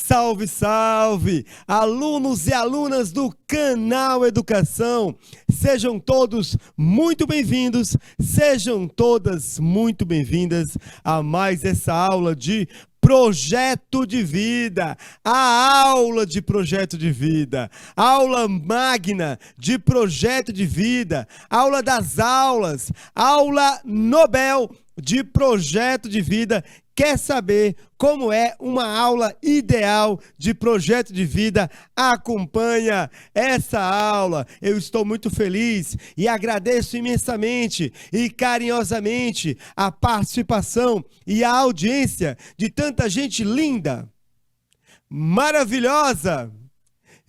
Salve, salve! Alunos e alunas do Canal Educação, sejam todos muito bem-vindos, sejam todas muito bem-vindas a mais essa aula de Projeto de Vida, a aula de Projeto de Vida, aula magna de Projeto de Vida, aula das aulas, aula Nobel de Projeto de Vida. Quer saber como é uma aula ideal de projeto de vida? Acompanha essa aula. Eu estou muito feliz e agradeço imensamente e carinhosamente a participação e a audiência de tanta gente linda, maravilhosa,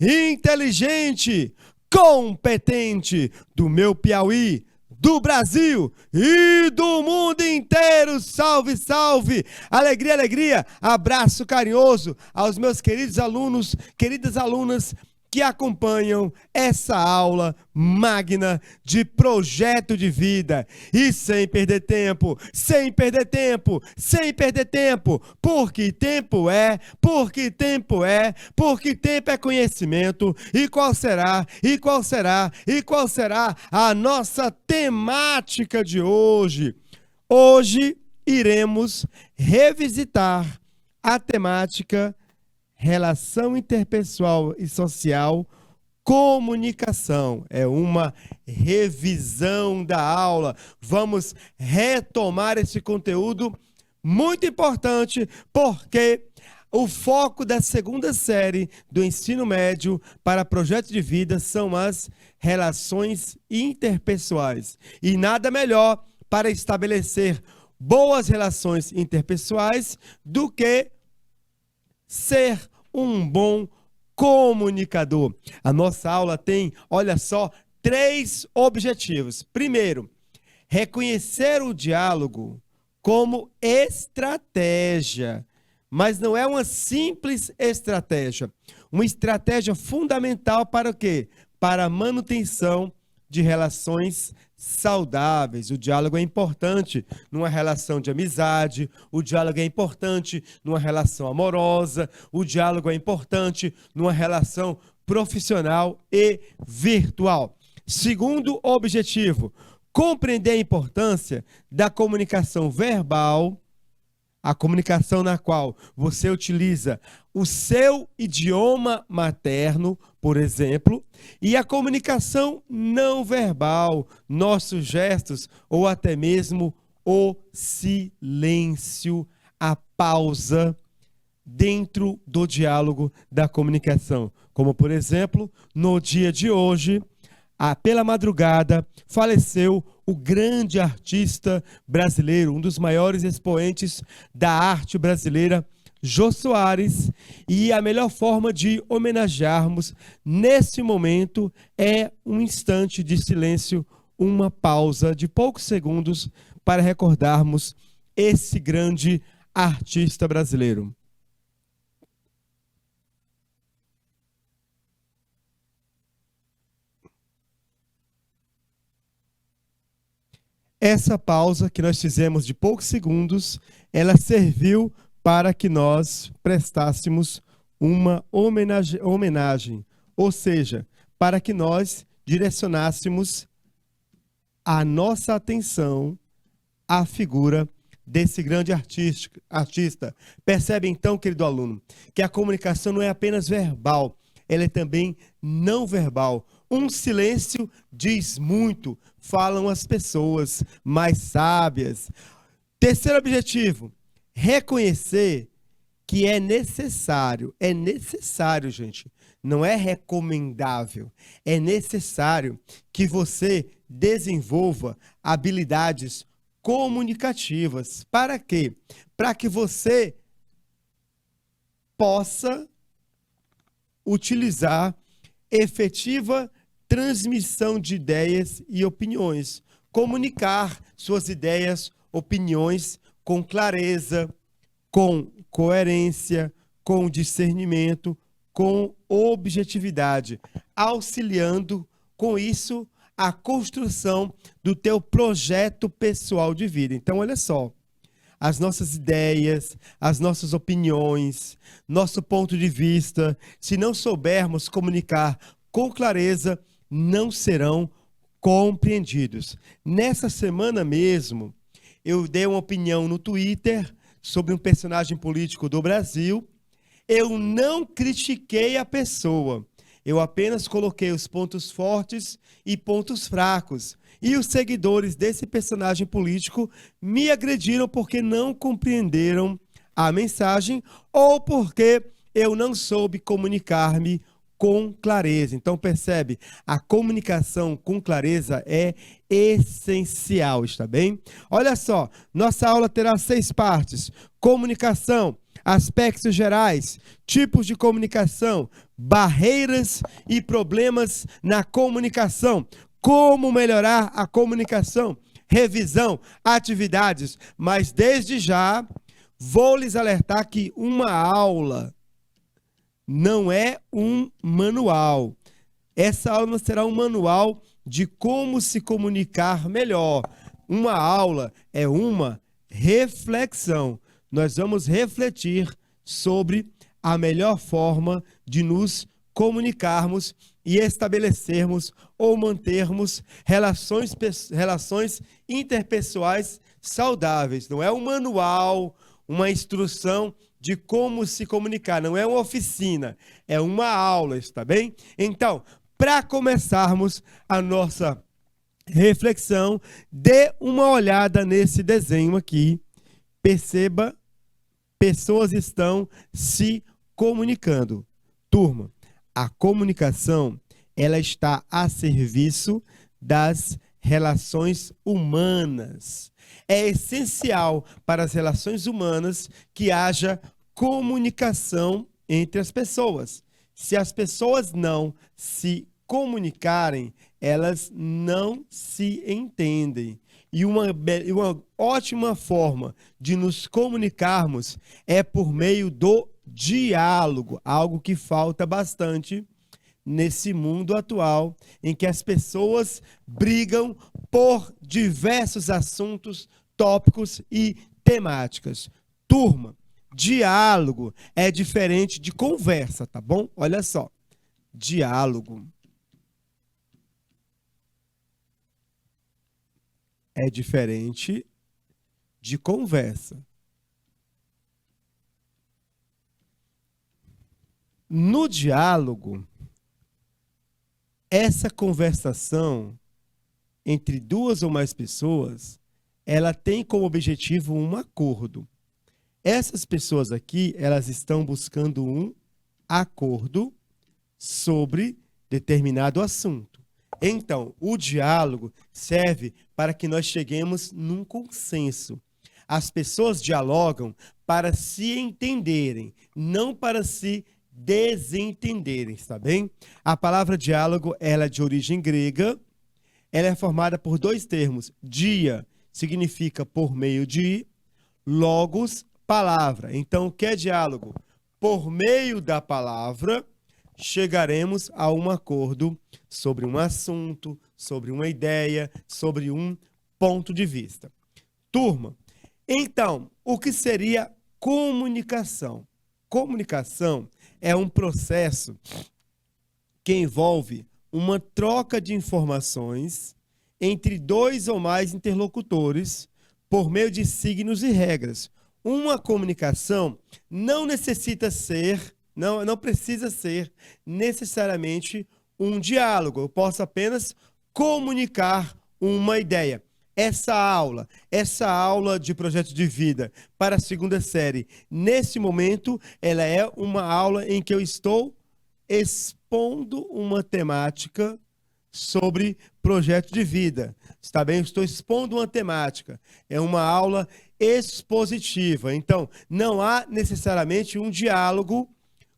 inteligente, competente do meu Piauí, do Brasil e do mundo inteiro. Salve, salve! Alegria, alegria! Abraço carinhoso aos meus queridos alunos, queridas alunas que acompanham essa aula magna de projeto de vida. E sem perder tempo, sem perder tempo, sem perder tempo, porque tempo é conhecimento. E qual será a nossa temática de hoje? Hoje iremos revisitar a temática relação interpessoal e social, comunicação. É uma revisão da aula. Vamos retomar esse conteúdo muito importante, porque o foco da segunda série do ensino médio para projeto de vida são as relações interpessoais. E nada melhor para estabelecer boas relações interpessoais do que ser um bom comunicador. A nossa aula tem, olha só, 3 objetivos. Primeiro, reconhecer o diálogo como estratégia, mas não é uma simples estratégia. Uma estratégia fundamental para o quê? Para a manutenção de relações saudáveis. O diálogo é importante numa relação de amizade, o diálogo é importante numa relação amorosa, o diálogo é importante numa relação profissional e virtual. Segundo objetivo, compreender a importância da comunicação verbal, a comunicação na qual você utiliza o seu idioma materno, por exemplo, e a comunicação não verbal, nossos gestos ou até mesmo o silêncio, a pausa dentro do diálogo da comunicação. Como, por exemplo, no dia de hoje, pela madrugada, faleceu o grande artista brasileiro, um dos maiores expoentes da arte brasileira, Jô Soares, e a melhor forma de homenagearmos nesse momento é um instante de silêncio, uma pausa de poucos segundos para recordarmos esse grande artista brasileiro. Essa pausa que nós fizemos de poucos segundos, ela serviu para que nós prestássemos uma homenagem, ou seja, para que nós direcionássemos a nossa atenção à figura desse grande artista. Percebe então, querido aluno, que a comunicação não é apenas verbal, ela é também não verbal. Um silêncio diz muito, falam as pessoas mais sábias. Terceiro objetivo, reconhecer que é necessário, gente, não é recomendável, é necessário que você desenvolva habilidades comunicativas. Para quê? Para que você possa utilizar efetiva transmissão de ideias e opiniões, comunicar suas ideias, opiniões com clareza, com coerência, com discernimento, com objetividade, auxiliando com isso a construção do teu projeto pessoal de vida. Então, olha só, as nossas ideias, as nossas opiniões, nosso ponto de vista, se não soubermos comunicar com clareza, não serão compreendidos. Nessa semana mesmo, eu dei uma opinião no Twitter sobre um personagem político do Brasil. Eu não critiquei a pessoa, eu apenas coloquei os pontos fortes e pontos fracos. E os seguidores desse personagem político me agrediram porque não compreenderam a mensagem ou porque eu não soube comunicar-me com clareza. Então, percebe, a comunicação com clareza é essencial, está bem? Olha só, nossa aula terá 6 partes: comunicação, aspectos gerais, tipos de comunicação, barreiras e problemas na comunicação, como melhorar a comunicação, revisão, atividades. Mas desde já, vou lhes alertar que uma aula não é um manual. Essa aula não será um manual de como se comunicar melhor. Uma aula é uma reflexão. Nós vamos refletir sobre a melhor forma de nos comunicarmos e estabelecermos ou mantermos relações interpessoais saudáveis. Não é um manual, uma instrução de como se comunicar, não é uma oficina, é uma aula, está bem? Então, para começarmos a nossa reflexão, dê uma olhada nesse desenho aqui. Perceba, pessoas estão se comunicando. Turma, a comunicação, ela está a serviço das relações humanas. É essencial para as relações humanas que haja comunicação entre as pessoas. Se as pessoas não se comunicarem, elas não se entendem. E uma ótima forma de nos comunicarmos é por meio do diálogo, algo que falta bastante nesse mundo atual, em que as pessoas brigam por diversos assuntos, tópicos e temáticas. Turma, diálogo é diferente de conversa, tá bom? Olha só, diálogo é diferente de conversa. No diálogo, essa conversação entre duas ou mais pessoas, ela tem como objetivo um acordo. Essas pessoas aqui, elas estão buscando um acordo sobre determinado assunto. Então, o diálogo serve para que nós cheguemos num consenso. As pessoas dialogam para se entenderem, não para se desentenderem, está bem? A palavra diálogo, ela é de origem grega, ela é formada por 2 termos. Dia significa por meio de, logos, palavra. Então, o que é diálogo? Por meio da palavra, chegaremos a um acordo sobre um assunto, sobre uma ideia, sobre um ponto de vista. Turma, então, o que seria comunicação? Comunicação é um processo que envolve uma troca de informações entre 2 ou mais interlocutores por meio de signos e regras. Uma comunicação não necessita ser, não precisa ser necessariamente um diálogo. Eu posso apenas comunicar uma ideia. Essa aula de projeto de vida para a 2ª série, nesse momento, ela é uma aula em que eu estou expondo uma temática sobre projeto de vida. Está bem? Eu estou expondo uma temática. É uma aula expositiva. Então, não há necessariamente um diálogo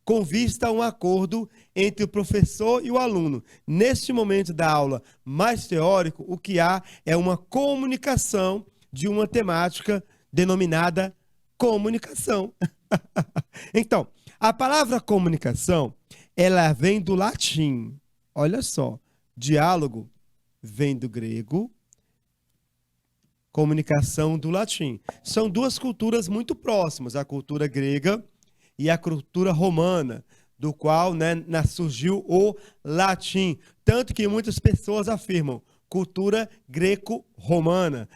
com vista a um acordo entre o professor e o aluno. Neste momento da aula mais teórico, o que há é uma comunicação de uma temática denominada comunicação. Então, a palavra comunicação, ela vem do latim. Olha só, diálogo vem do grego, comunicação do latim. São duas culturas muito próximas, a cultura grega e a cultura romana, do qual, né, surgiu o latim. Tanto que muitas pessoas afirmam cultura greco-romana,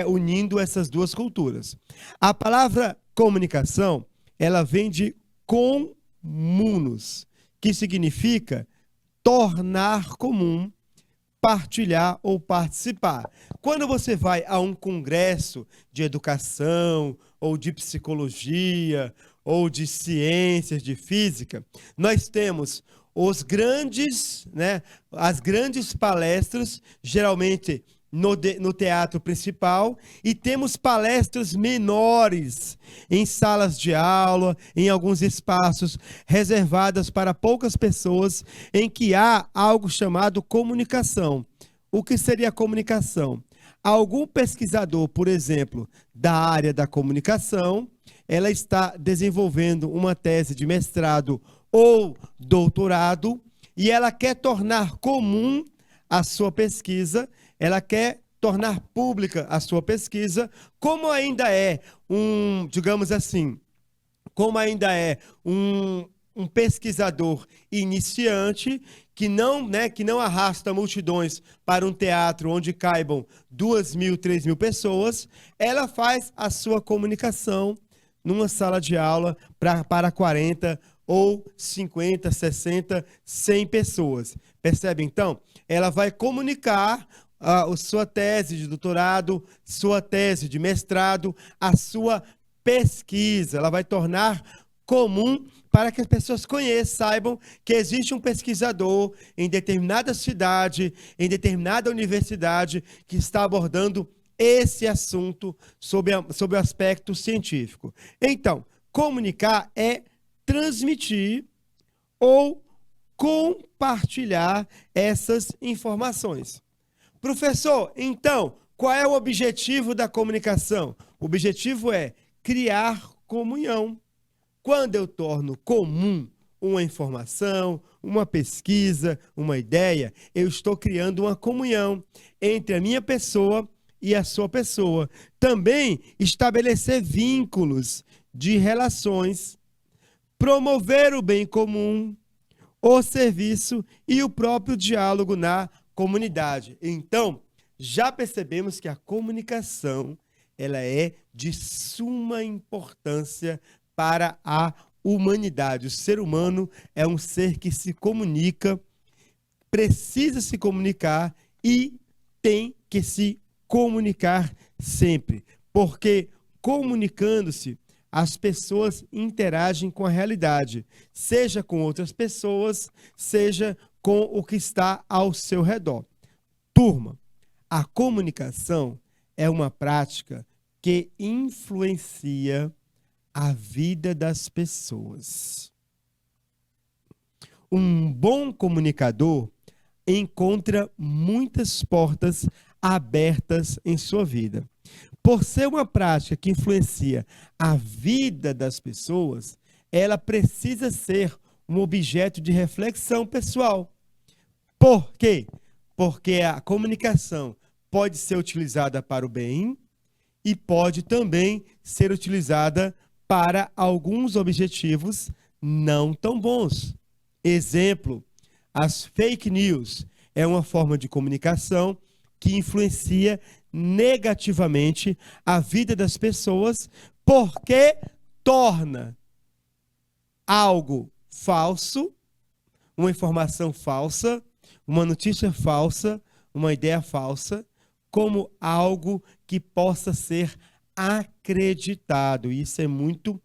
unindo essas duas culturas. A palavra comunicação, ela vem de comunos, que significa tornar comum, partilhar ou participar. Quando você vai a um congresso de educação, ou de psicologia, ou de ciências, de física, nós temos os grandes, né, as grandes palestras, geralmente no teatro principal, e temos palestras menores em salas de aula, em alguns espaços reservados para poucas pessoas, em que há algo chamado comunicação. O que seria comunicação? Algum pesquisador, por exemplo, da área da comunicação, ela está desenvolvendo uma tese de mestrado ou doutorado, e ela quer tornar comum a sua pesquisa, ela quer tornar pública a sua pesquisa, como ainda é digamos assim, como ainda é um pesquisador iniciante, que não arrasta multidões para um teatro onde caibam 2.000, 3.000 pessoas, ela faz a sua comunicação numa sala de aula para 40 ou 50, 60, 100 pessoas. Percebe, então? Ela vai comunicar a sua tese de doutorado, sua tese de mestrado, a sua pesquisa. Ela vai tornar comum para que as pessoas conheçam, saibam que existe um pesquisador em determinada cidade, em determinada universidade, que está abordando esse assunto sob o aspecto científico. Então, comunicar é transmitir ou compartilhar essas informações. Professor, então, qual é o objetivo da comunicação? O objetivo é criar comunhão. Quando eu torno comum uma informação, uma pesquisa, uma ideia, eu estou criando uma comunhão entre a minha pessoa e a sua pessoa. Também estabelecer vínculos de relações, promover o bem comum, o serviço e o próprio diálogo na comunidade. Então, já percebemos que a comunicação, ela é de suma importância para a humanidade. O ser humano é um ser que se comunica, precisa se comunicar e tem que se comunicar sempre, porque comunicando-se, as pessoas interagem com a realidade, seja com outras pessoas, seja com o que está ao seu redor. Turma, a comunicação é uma prática que influencia a vida das pessoas. Um bom comunicador encontra muitas portas abertas em sua vida. Por ser uma prática que influencia a vida das pessoas, ela precisa ser um objeto de reflexão pessoal. Por quê? Porque a comunicação pode ser utilizada para o bem e pode também ser utilizada para alguns objetivos não tão bons. Exemplo, as fake news é uma forma de comunicação que influencia negativamente a vida das pessoas, porque torna algo falso, uma informação falsa, uma notícia falsa, uma ideia falsa, como algo que possa ser acreditado. Isso é muito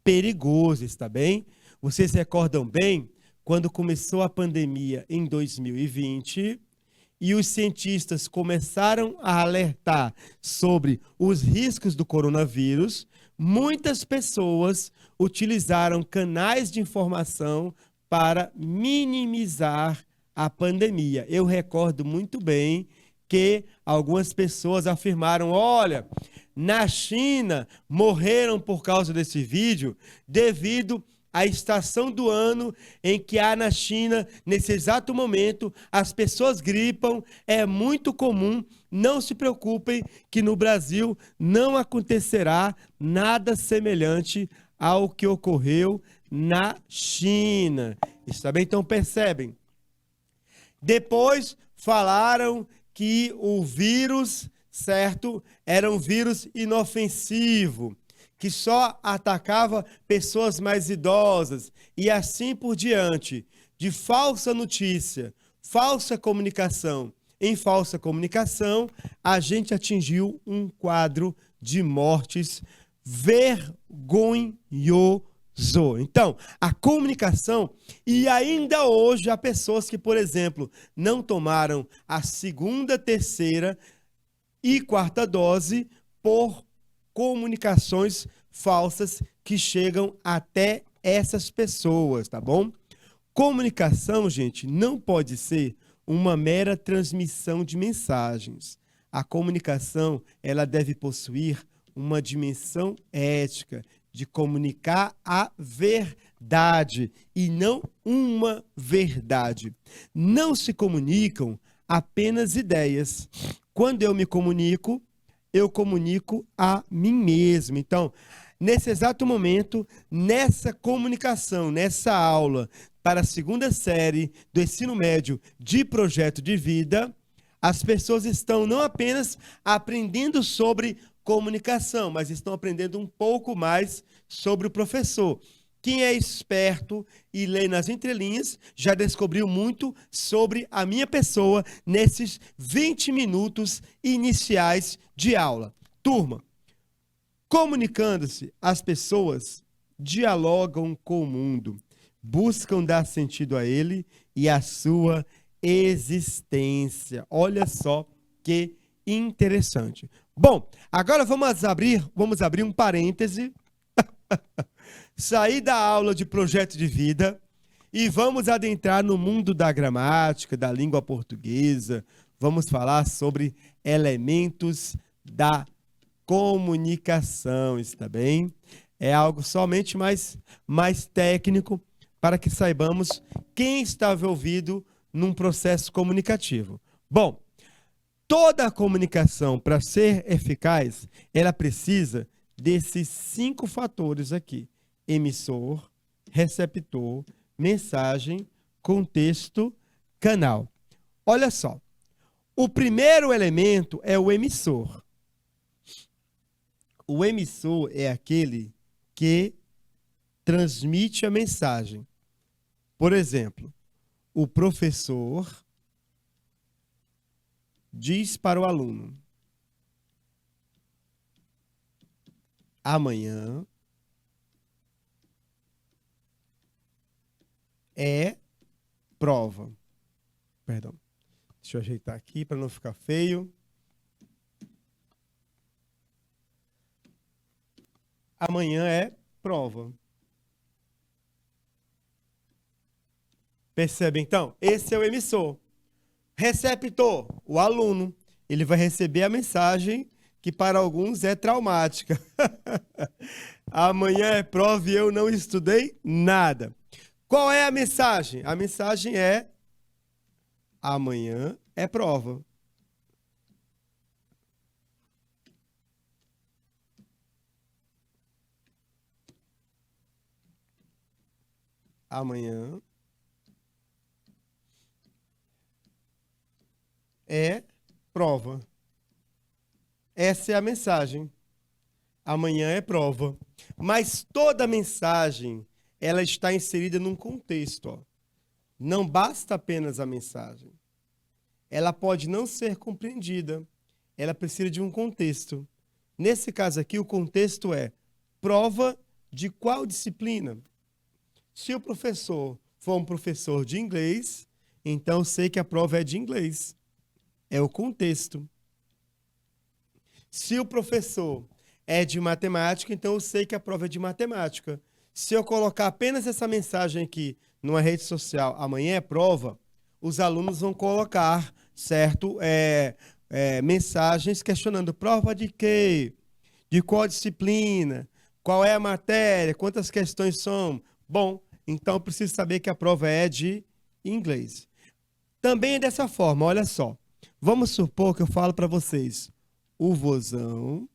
perigoso, está bem? Vocês recordam bem quando começou a pandemia em 2020 e os cientistas começaram a alertar sobre os riscos do coronavírus, muitas pessoas utilizaram canais de informação para minimizar a pandemia. Eu recordo muito bem que algumas pessoas afirmaram: olha, na China morreram por causa desse vídeo devido à estação do ano em que há na China, nesse exato momento, as pessoas gripam, é muito comum não se preocupem que no Brasil não acontecerá nada semelhante ao que ocorreu na China. Está bem? Então percebem. Depois falaram que o vírus, certo, era um vírus inofensivo, que só atacava pessoas mais idosas e assim por diante. De falsa notícia, falsa comunicação em falsa comunicação, a gente atingiu um quadro de mortes vergonhoso. Então, a comunicação, e ainda hoje há pessoas que, por exemplo, não tomaram a segunda, terceira e quarta dose por comunicações falsas que chegam até essas pessoas, tá bom? Comunicação, gente, não pode ser uma mera transmissão de mensagens. A comunicação, ela deve possuir uma dimensão ética, de comunicar a verdade e não uma verdade. Não se comunicam apenas ideias. Quando eu me comunico, eu comunico a mim mesmo. Então, nesse exato momento, nessa comunicação, nessa aula para a segunda série do ensino médio de projeto de vida, as pessoas estão não apenas aprendendo sobre comunicação, mas estão aprendendo um pouco mais sobre o professor. Quem é esperto e lê nas entrelinhas já descobriu muito sobre a minha pessoa nesses 20 minutos iniciais de aula. Turma, comunicando-se, as pessoas dialogam com o mundo, buscam dar sentido a ele e à sua existência. Olha só que interessante. Bom, agora vamos abrir um parêntese, sair da aula de projeto de vida e vamos adentrar no mundo da gramática, da língua portuguesa. Vamos falar sobre elementos da comunicação, está bem? É algo somente mais técnico para que saibamos quem está envolvido num processo comunicativo. Bom, toda a comunicação, para ser eficaz, ela precisa desses 5 fatores aqui: emissor, receptor, mensagem, contexto, canal. Olha só, o primeiro elemento é o emissor. O emissor é aquele que transmite a mensagem. Por exemplo, o professor diz para o aluno: amanhã é prova. Perdão. Deixa eu ajeitar aqui para não ficar feio. Amanhã é prova. Percebe, então? Esse é o emissor. Receptor, o aluno. Ele vai receber a mensagem que para alguns é traumática. Amanhã é prova e eu não estudei nada. Qual é a mensagem? A mensagem é: amanhã é prova. Amanhã é prova. Essa é a mensagem. Amanhã é prova. Mas toda mensagem, ela está inserida num contexto. Ó. Não basta apenas a mensagem. Ela pode não ser compreendida. Ela precisa de um contexto. Nesse caso aqui, o contexto é prova de qual disciplina? Se o professor for um professor de inglês, então eu sei que a prova é de inglês. É o contexto. Se o professor é de matemática, então eu sei que a prova é de matemática. Se eu colocar apenas essa mensagem aqui numa rede social, amanhã é prova, os alunos vão colocar, certo? Mensagens questionando: prova de quê? De qual disciplina? Qual é a matéria? Quantas questões são? Bom, então eu preciso saber que a prova é de inglês. Também é dessa forma, olha só. Vamos supor que eu falo para vocês, o vozão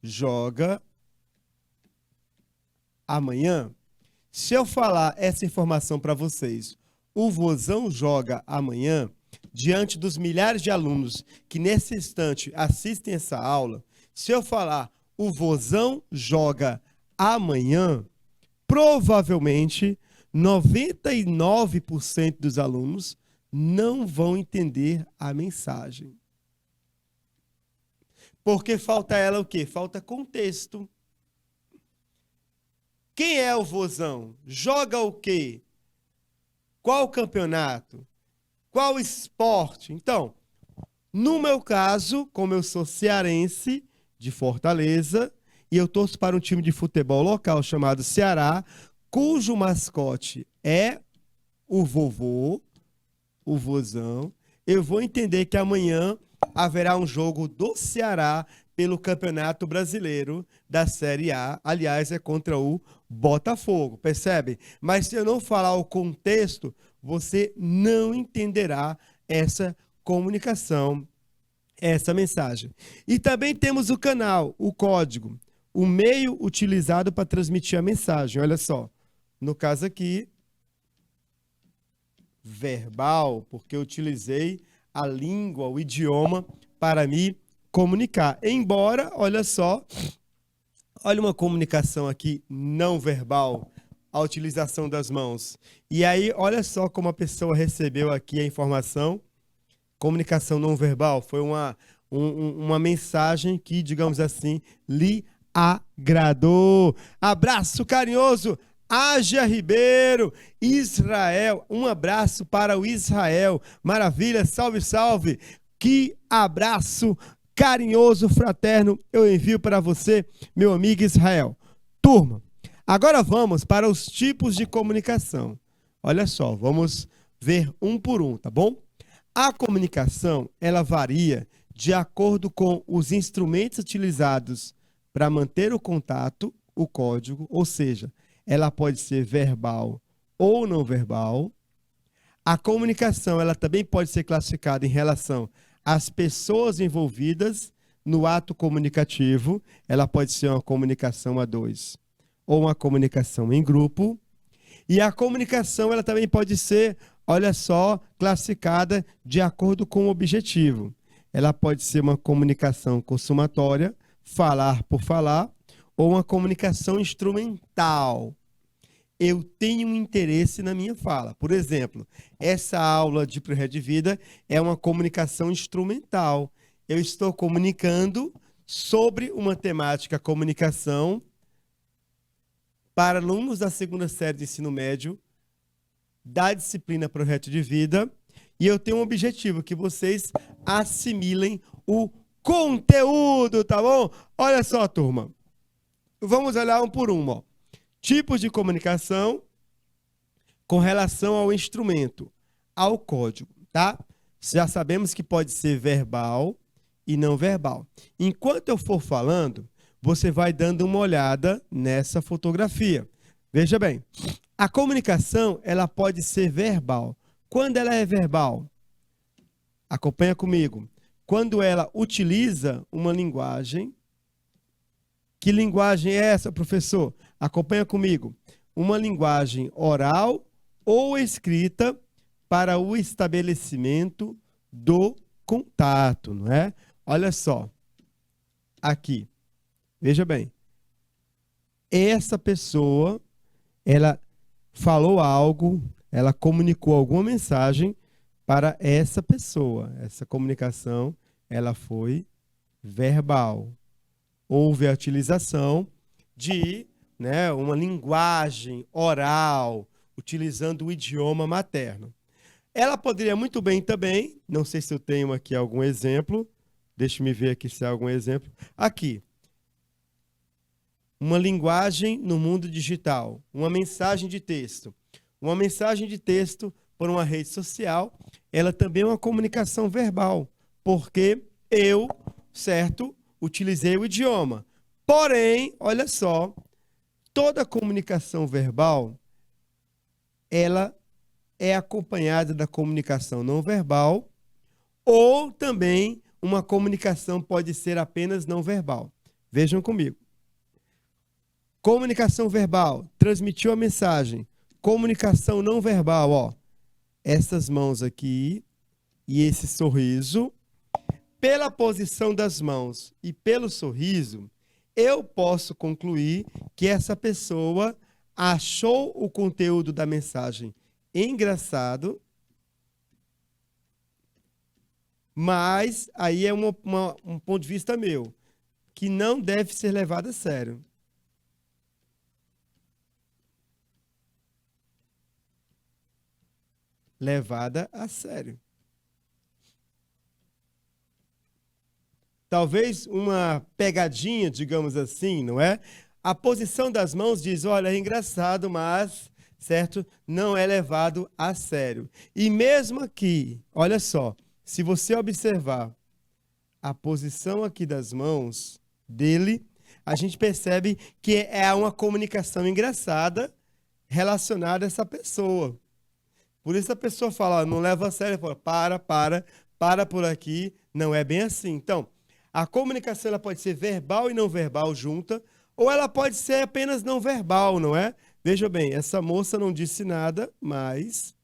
joga amanhã. Se eu falar essa informação para vocês, o vozão joga amanhã, diante dos milhares de alunos que nesse instante assistem essa aula, se eu falar o vozão joga amanhã, provavelmente 99% dos alunos não vão entender a mensagem. Porque falta ela o quê? Falta contexto. Quem é o vozão? Joga o quê? Qual o campeonato? Qual esporte? Então, no meu caso, como eu sou cearense, de Fortaleza, e eu torço para um time de futebol local chamado Ceará, cujo mascote é o vovô, o vozão, eu vou entender que amanhã haverá um jogo do Ceará pelo Campeonato Brasileiro da Série A. Aliás, é contra o Botafogo, percebe? Mas se eu não falar o contexto, você não entenderá essa comunicação, essa mensagem. E também temos o canal, o código, o meio utilizado para transmitir a mensagem. Olha só, no caso aqui, verbal, porque eu utilizei a língua, o idioma para me comunicar. Embora, olha só, olha uma comunicação aqui não verbal, a utilização das mãos. E aí, olha só como a pessoa recebeu aqui a informação. Comunicação não verbal foi uma mensagem que, digamos assim, lhe agradou. Abraço carinhoso, Ágia Ribeiro, Israel. Um abraço para o Israel. Maravilha, salve, salve. Que abraço carinhoso, fraterno, eu envio para você, meu amigo Israel. Turma, agora vamos para os tipos de comunicação. Olha só, vamos ver um por um, tá bom? A comunicação, ela varia de acordo com os instrumentos utilizados para manter o contato, o código, ou seja, ela pode ser verbal ou não verbal. A comunicação, ela também pode ser classificada em relação às pessoas envolvidas no ato comunicativo. Ela pode ser uma comunicação a dois ou uma comunicação em grupo. E a comunicação, ela também pode ser, olha só, classificada de acordo com o objetivo. Ela pode ser uma comunicação consumatória, falar por falar, ou uma comunicação instrumental. Eu tenho um interesse na minha fala. Por exemplo, essa aula de Projeto de Vida é uma comunicação instrumental. Eu estou comunicando sobre uma temática comunicação para alunos da segunda série de ensino médio da disciplina Projeto de Vida, e eu tenho um objetivo, que vocês assimilem o conteúdo, tá bom? Olha só, turma. Vamos olhar um por um, ó. Tipos de comunicação com relação ao instrumento, ao código, tá? Já sabemos que pode ser verbal e não verbal. Enquanto eu for falando, você vai dando uma olhada nessa fotografia. Veja bem, a comunicação, ela pode ser verbal. Quando ela é verbal, acompanha comigo. Quando ela utiliza uma linguagem, que linguagem é essa, professor? Acompanha comigo. Uma linguagem oral ou escrita para o estabelecimento do contato, não é? Olha só, aqui, veja bem. Essa pessoa, ela falou algo, ela comunicou alguma mensagem para essa pessoa. Essa comunicação, ela foi verbal. Houve a utilização de, né, uma linguagem oral, utilizando o idioma materno. Ela poderia muito bem também, não sei se eu tenho aqui algum exemplo, deixe-me ver aqui se há algum exemplo. Aqui, uma linguagem no mundo digital, uma mensagem de texto. Uma mensagem de texto por uma rede social, ela também é uma comunicação verbal, porque eu, certo, utilizei o idioma. Porém, olha só, toda comunicação verbal, ela é acompanhada da comunicação não verbal, ou também uma comunicação pode ser apenas não verbal. Vejam comigo. Comunicação verbal, transmitiu a mensagem. Comunicação não verbal, ó. Essas mãos aqui e esse sorriso. Pela posição das mãos e pelo sorriso, eu posso concluir que essa pessoa achou o conteúdo da mensagem engraçado, mas aí é um ponto de vista meu, que não deve ser levado a sério. Levada a sério. Talvez uma pegadinha, digamos assim, não é? A posição das mãos diz, olha, é engraçado, mas, certo? Não é levado a sério. E mesmo aqui, olha só, se você observar a posição aqui das mãos dele, a gente percebe que é uma comunicação engraçada relacionada a essa pessoa. Por isso a pessoa fala, não leva a sério, fala, para por aqui, não é bem assim. Então, a comunicação ela pode ser verbal e não verbal junta, ou ela pode ser apenas não verbal, não é? Veja bem, essa moça não disse nada, mas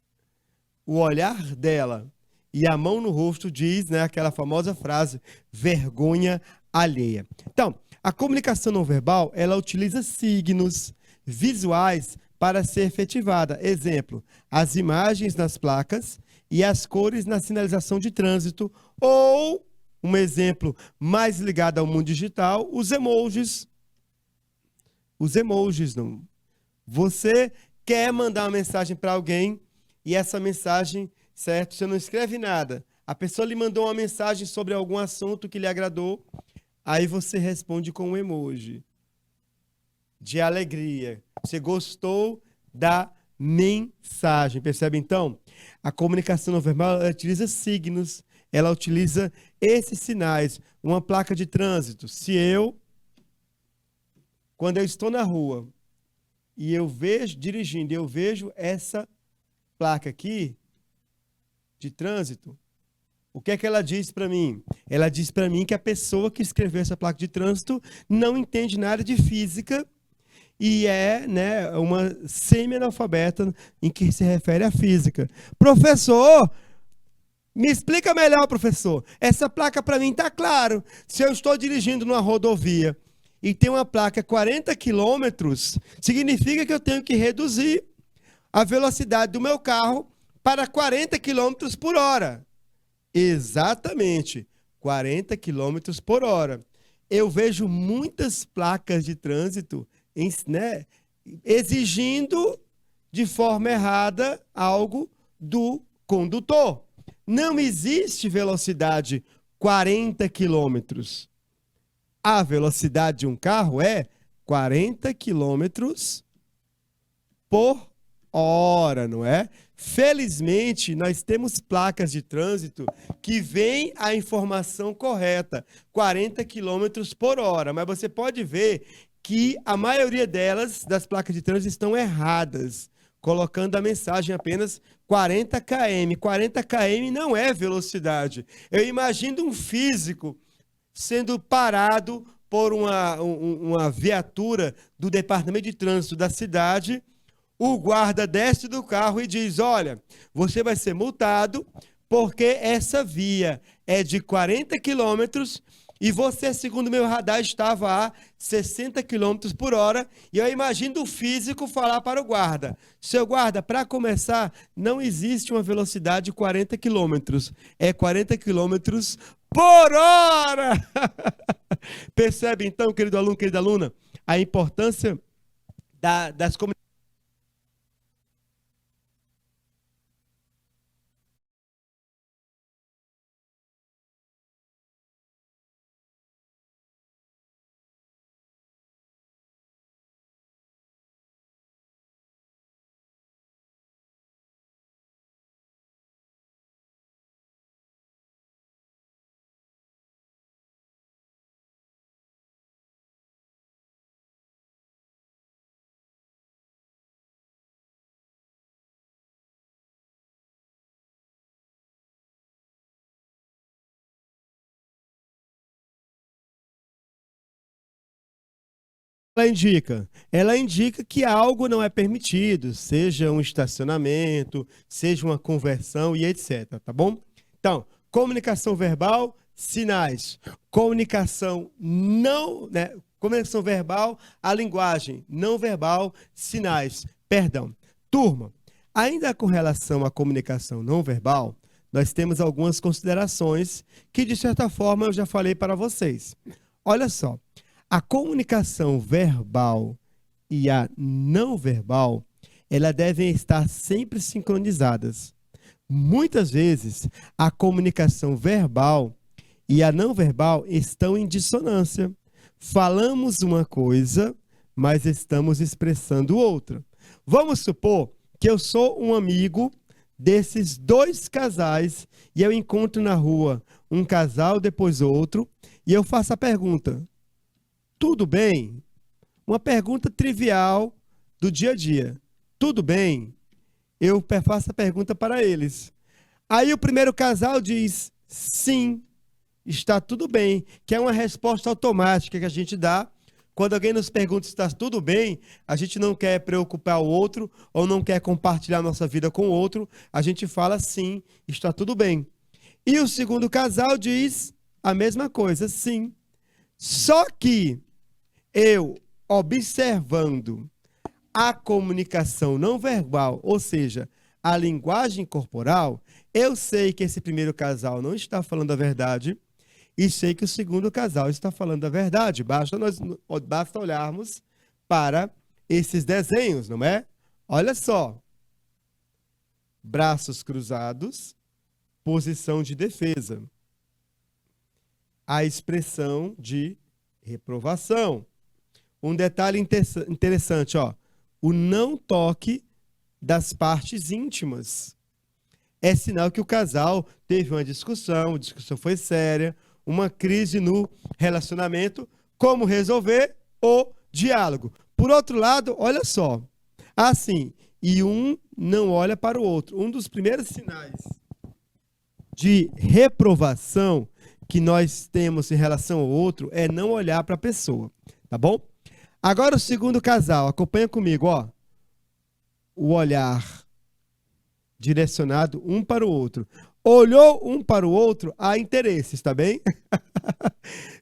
o olhar dela e a mão no rosto diz, né, aquela famosa frase, vergonha alheia. Então, a comunicação não verbal, ela utiliza signos visuais para ser efetivada. Exemplo, as imagens nas placas e as cores na sinalização de trânsito, ou, um exemplo mais ligado ao mundo digital, os emojis. Os emojis, não. Você quer mandar uma mensagem para alguém e essa mensagem, certo? Você não escreve nada. A pessoa lhe mandou uma mensagem sobre algum assunto que lhe agradou, aí você responde com um emoji de alegria. Você gostou da mensagem, percebe então? A comunicação não verbal ela utiliza signos, ela utiliza esses sinais. Uma placa de trânsito. Quando eu estou na rua e eu vejo, dirigindo, eu vejo essa placa aqui de trânsito, o que é que ela diz para mim? Ela diz para mim que a pessoa que escreveu essa placa de trânsito não entende nada de física e é, né, uma semi-analfabeta em que se refere à física. Professor, me explica melhor, professor. Essa placa para mim está claro. Se eu estou dirigindo numa rodovia e tem uma placa 40 quilômetros, significa que eu tenho que reduzir a velocidade do meu carro para 40 quilômetros por hora. Exatamente, 40 quilômetros por hora. Eu vejo muitas placas de trânsito, né, exigindo de forma errada algo do condutor. Não existe velocidade 40 quilômetros. A velocidade de um carro é 40 quilômetros por hora, não é? Felizmente, nós temos placas de trânsito que vêm a informação correta, 40 quilômetros por hora, mas você pode ver que a maioria delas, das placas de trânsito, estão erradas, colocando a mensagem apenas 40 km. 40 km não é velocidade. Eu imagino um físico sendo parado por uma viatura do departamento de trânsito da cidade. O guarda desce do carro e diz, olha, você vai ser multado porque essa via é de 40 quilômetros e você, segundo meu radar, estava a 60 quilômetros por hora. E eu imagino o físico falar para o guarda, seu guarda, para começar, não existe uma velocidade de 40 quilômetros, é 40 quilômetros por hora! Percebe então, querido aluno, querida aluna, a importância das comunicações ela indica? Ela indica que algo não é permitido, seja um estacionamento, seja uma conversão e etc, tá bom? Então, comunicação verbal, sinais. Comunicação não, né? Comunicação verbal, a linguagem não verbal, sinais. Perdão. Turma, ainda com relação à comunicação não verbal, nós temos algumas considerações que, de certa forma, eu já falei para vocês. Olha só. A comunicação verbal e a não verbal, elas devem estar sempre sincronizadas. Muitas vezes, a comunicação verbal e a não verbal estão em dissonância. Falamos uma coisa, mas estamos expressando outra. Vamos supor que eu sou um amigo desses dois casais e eu encontro na rua um casal, depois outro, e eu faço a pergunta: tudo bem? Uma pergunta trivial do dia a dia. Tudo bem? Eu faço a pergunta para eles. Aí o primeiro casal diz: sim, está tudo bem, que é uma resposta automática que a gente dá. Quando alguém nos pergunta se está tudo bem, a gente não quer preocupar o outro ou não quer compartilhar nossa vida com o outro, a gente fala sim, está tudo bem. E o segundo casal diz a mesma coisa, sim. Só que eu, observando a comunicação não verbal, ou seja, a linguagem corporal, eu sei que esse primeiro casal não está falando a verdade e sei que o segundo casal está falando a verdade. Basta olharmos para esses desenhos, não é? Olha só. Braços cruzados, posição de defesa. A expressão de reprovação. Um detalhe interessante, ó, o não toque das partes íntimas. É sinal que o casal teve uma discussão, a discussão foi séria, uma crise no relacionamento. Como resolver? O diálogo. Por outro lado, olha só, assim, e um não olha para o outro. Um dos primeiros sinais de reprovação que nós temos em relação ao outro é não olhar para a pessoa, tá bom? Agora o segundo casal, acompanha comigo, ó. O olhar direcionado um para o outro. Olhou um para o outro, há interesse, está bem?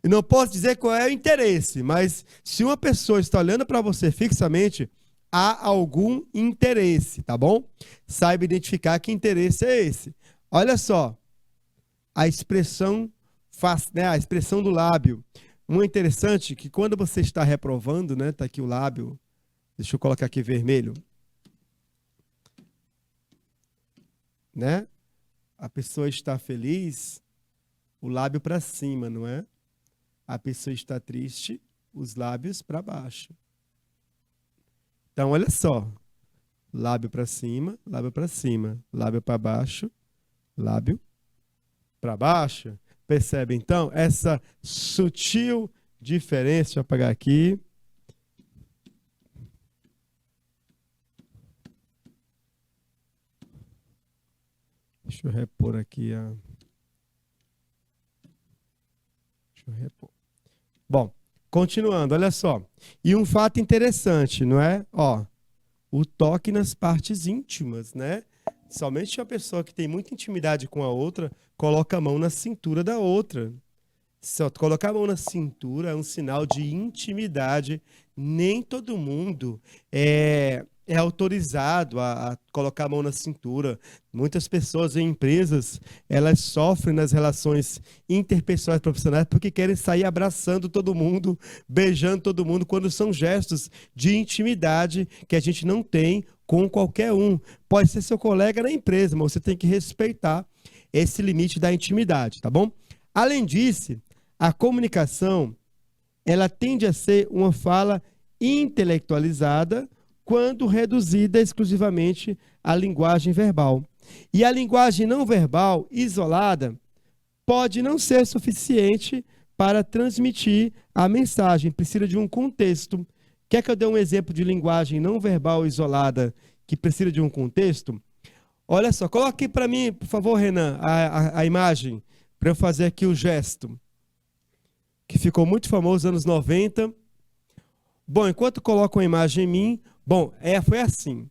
Eu não posso dizer qual é o interesse, mas se uma pessoa está olhando para você fixamente, há algum interesse, tá bom? Saiba identificar que interesse é esse. Olha só, a expressão a expressão do lábio. Uma interessante que quando você está reprovando, né? Tá aqui o lábio. Deixa eu colocar aqui vermelho. Né? A pessoa está feliz, o lábio para cima, não é? A pessoa está triste, os lábios para baixo. Então, olha só. Lábio para cima, lábio para cima, lábio para baixo, lábio para baixo. Percebe, então, essa sutil diferença? Deixa eu apagar aqui. Deixa eu repor aqui a... Deixa eu repor. Bom, continuando, olha só. E um fato interessante, não é? Ó, o toque nas partes íntimas, né? Somente uma pessoa que tem muita intimidade com a outra coloca a mão na cintura da outra. Só colocar a mão na cintura é um sinal de intimidade. Nem todo mundo é autorizado a colocar a mão na cintura. Muitas pessoas em empresas, elas sofrem nas relações interpessoais profissionais porque querem sair abraçando todo mundo, beijando todo mundo, quando são gestos de intimidade que a gente não tem com qualquer um. Pode ser seu colega na empresa, mas você tem que respeitar esse limite da intimidade, tá bom? Além disso, a comunicação, ela tende a ser uma fala intelectualizada quando reduzida exclusivamente à linguagem verbal. E a linguagem não verbal, isolada, pode não ser suficiente para transmitir a mensagem. Precisa de um contexto. Quer que eu dê um exemplo de linguagem não verbal isolada que precisa de um contexto? Olha só, coloque para mim, por favor, Renan, a imagem, para eu fazer aqui o gesto, que ficou muito famoso nos anos 90. Bom, enquanto colocam a imagem em mim, bom, foi assim.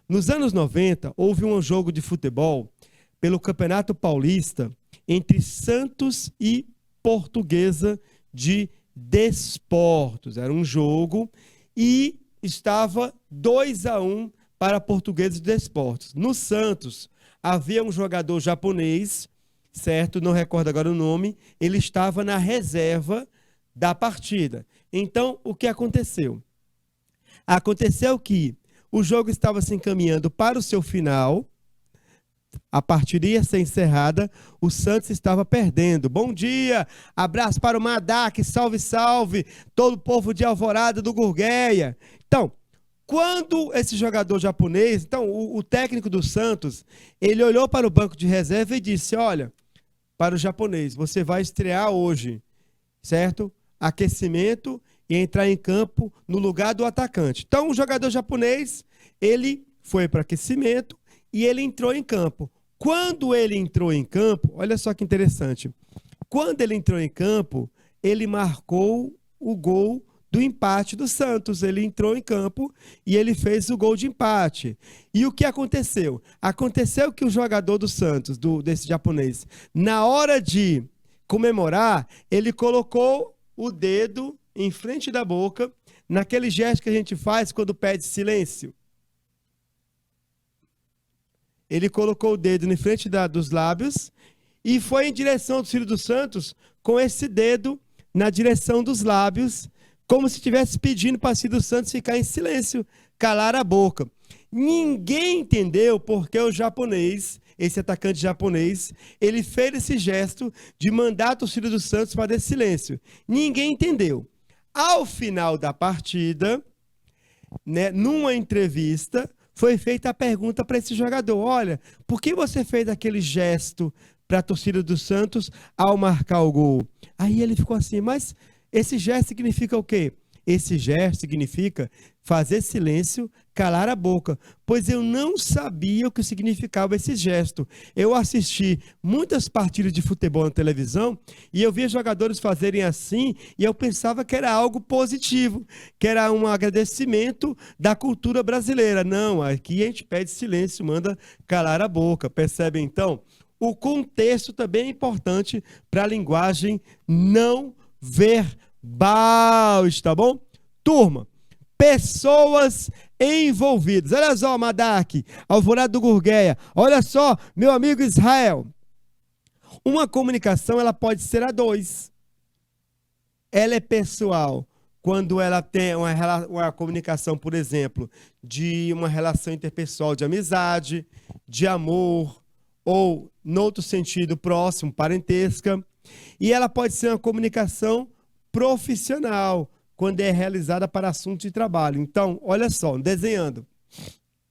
Nos anos 90, houve um jogo de futebol pelo Campeonato Paulista entre Santos e Portuguesa de Desportos. Era um jogo e estava 2-1 para Portuguesa de Desportos. No Santos, havia um jogador japonês, certo? Não recordo agora o nome. Ele estava na reserva da partida. Então, o que aconteceu? Aconteceu que o jogo estava se encaminhando para o seu final, a partida ia ser encerrada, o Santos estava perdendo. Bom dia, abraço para o Madak, salve, salve, todo o povo de Alvorada do Gurgueia. Então, quando esse jogador japonês, então o técnico do Santos, ele olhou para o banco de reserva e disse, olha, para o japonês, você vai estrear hoje, certo? Aquecimento e entrar em campo no lugar do atacante. Então, o jogador japonês, ele foi para aquecimento e ele entrou em campo. Quando ele entrou em campo, olha só que interessante. Quando ele entrou em campo, ele marcou o gol do empate do Santos. Ele entrou em campo e ele fez o gol de empate. E o que aconteceu? Aconteceu que o jogador do Santos, desse japonês, na hora de comemorar, ele colocou o dedo em frente da boca, naquele gesto que a gente faz quando pede silêncio. Ele colocou o dedo em frente dos lábios e foi em direção ao Filho dos Santos com esse dedo na direção dos lábios, como se estivesse pedindo para o Filho dos Santos ficar em silêncio, calar a boca. Ninguém entendeu porque o japonês, esse atacante japonês, ele fez esse gesto de mandar a torcida do Santos para esse silêncio. Ninguém entendeu. Ao final da partida, né, numa entrevista, foi feita a pergunta para esse jogador, olha, por que você fez aquele gesto para a torcida do Santos ao marcar o gol? Aí ele ficou assim, mas esse gesto significa o quê? Esse gesto significa fazer silêncio, calar a boca, pois eu não sabia o que significava esse gesto. Eu assisti muitas partidas de futebol na televisão e eu via jogadores fazerem assim e eu pensava que era algo positivo, que era um agradecimento da cultura brasileira. Não, aqui a gente pede silêncio, manda calar a boca. Percebe então? O contexto também é importante para a linguagem não verbal, tá bom? Turma, pessoas envolvidas. Olha só, Madak, Alvorada do Gurgueia. Olha só, meu amigo Israel. Uma comunicação, ela pode ser a dois. Ela é pessoal quando ela tem uma comunicação, por exemplo, de uma relação interpessoal de amizade, de amor, ou, no outro sentido, próximo, parentesca. E ela pode ser uma comunicação profissional, quando é realizada para assunto de trabalho. Então, olha só, desenhando.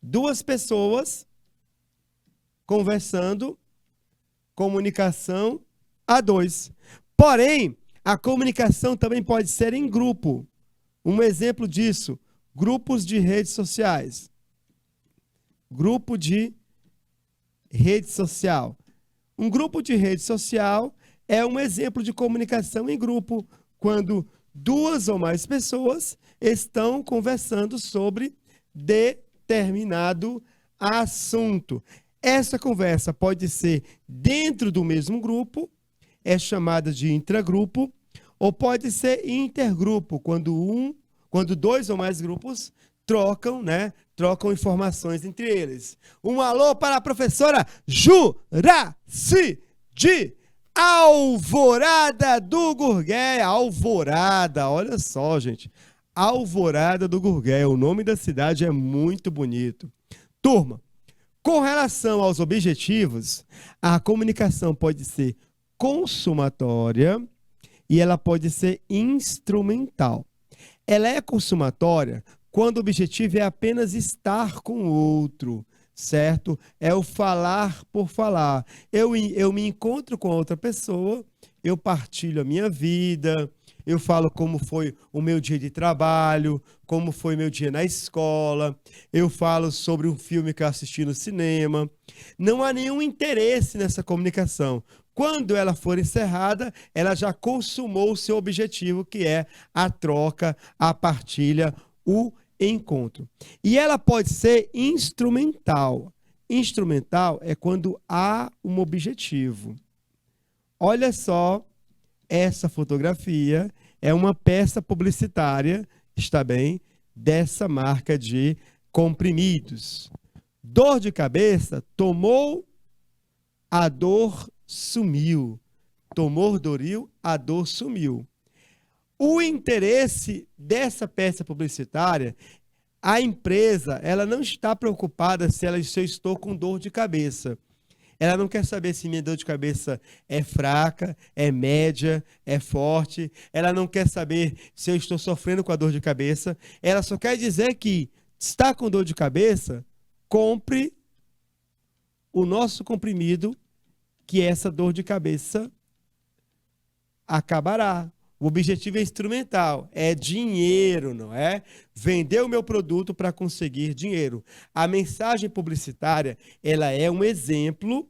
Duas pessoas conversando, comunicação a dois. Porém, a comunicação também pode ser em grupo. Um exemplo disso, grupos de redes sociais. Grupo de rede social. Um grupo de rede social é um exemplo de comunicação em grupo, quando duas ou mais pessoas estão conversando sobre determinado assunto. Essa conversa pode ser dentro do mesmo grupo, é chamada de intragrupo, ou pode ser intergrupo, quando dois ou mais grupos trocam informações entre eles. Um alô para a professora Juraci de Alvorada do Gurgueia. Alvorada, olha só, gente. Alvorada do Gurgueia, o nome da cidade é muito bonito. Turma, com relação aos objetivos, a comunicação pode ser consumatória e ela pode ser instrumental. Ela é consumatória quando o objetivo é apenas estar com o outro, certo? É o falar por falar. Eu me encontro com outra pessoa, eu partilho a minha vida, eu falo como foi o meu dia de trabalho, como foi meu dia na escola, eu falo sobre um filme que eu assisti no cinema. Não há nenhum interesse nessa comunicação. Quando ela for encerrada, ela já consumou o seu objetivo, que é a troca, a partilha, o encontro. E ela pode ser instrumental. Instrumental é quando há um objetivo. Olha só essa fotografia, é uma peça publicitária, está bem, dessa marca de comprimidos. Dor de cabeça, tomou, a dor sumiu. Tomou Doril, a dor sumiu. O interesse dessa peça publicitária, a empresa, ela não está preocupada se eu estou com dor de cabeça. Ela não quer saber se minha dor de cabeça é fraca, é média, é forte. Ela não quer saber se eu estou sofrendo com a dor de cabeça. Ela só quer dizer que está com dor de cabeça, compre o nosso comprimido, que essa dor de cabeça acabará. O objetivo é instrumental, é dinheiro, não é? Vender o meu produto para conseguir dinheiro. A mensagem publicitária, ela é um exemplo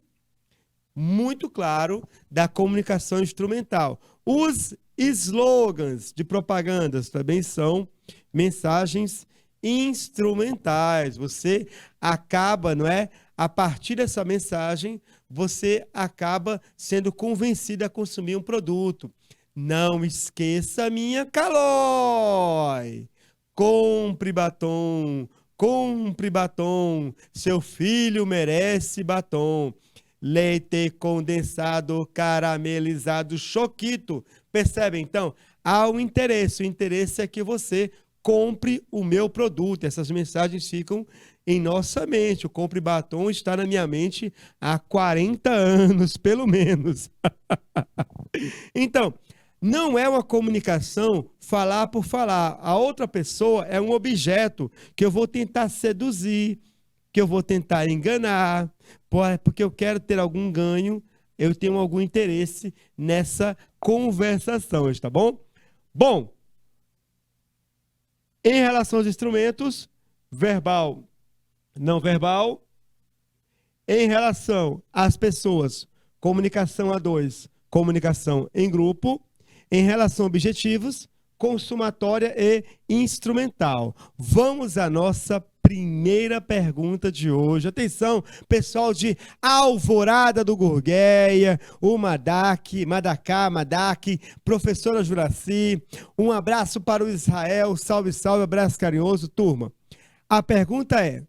muito claro da comunicação instrumental. Os slogans de propagandas também são mensagens instrumentais. Você acaba, não é? A partir dessa mensagem, você acaba sendo convencido a consumir um produto. Não esqueça minha Calói. Compre batom, seu filho merece batom. Leite condensado, caramelizado, Choquito. Percebe, então? Há um interesse. O interesse é que você compre o meu produto. Essas mensagens ficam em nossa mente. O compre batom está na minha mente há 40 anos, pelo menos. Então, não é uma comunicação falar por falar. A outra pessoa é um objeto que eu vou tentar seduzir, que eu vou tentar enganar, porque eu quero ter algum ganho, eu tenho algum interesse nessa conversação, está bom? Bom, em relação aos instrumentos, verbal, não verbal. Em relação às pessoas, comunicação a dois, comunicação em grupo. Em relação a objetivos, consumatória e instrumental. Vamos à nossa primeira pergunta de hoje. Atenção, pessoal de Alvorada do Gurgueia, o Madak, professora Juraci, um abraço para o Israel, salve, salve, abraço carinhoso, turma. A pergunta é: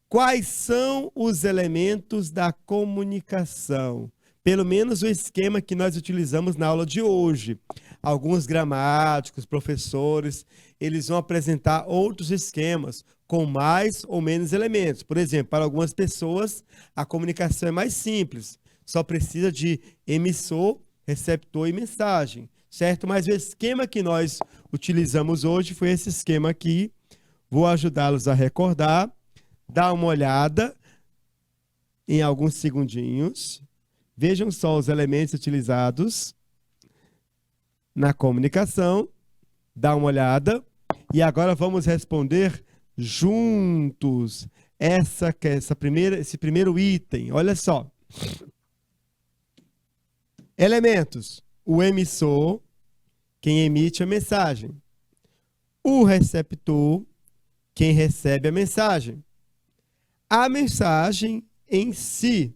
quais são os elementos da comunicação? Pelo menos o esquema que nós utilizamos na aula de hoje. Alguns gramáticos, professores, eles vão apresentar outros esquemas com mais ou menos elementos. Por exemplo, para algumas pessoas, a comunicação é mais simples. Só precisa de emissor, receptor e mensagem, certo? Mas o esquema que nós utilizamos hoje foi esse esquema aqui. Vou ajudá-los a recordar. Dá uma olhada em alguns segundinhos. Vejam só os elementos utilizados na comunicação. Dá uma olhada. E agora vamos responder juntos esse primeiro item. Olha só. Elementos. O emissor, quem emite a mensagem. O receptor, quem recebe a mensagem. A mensagem em si.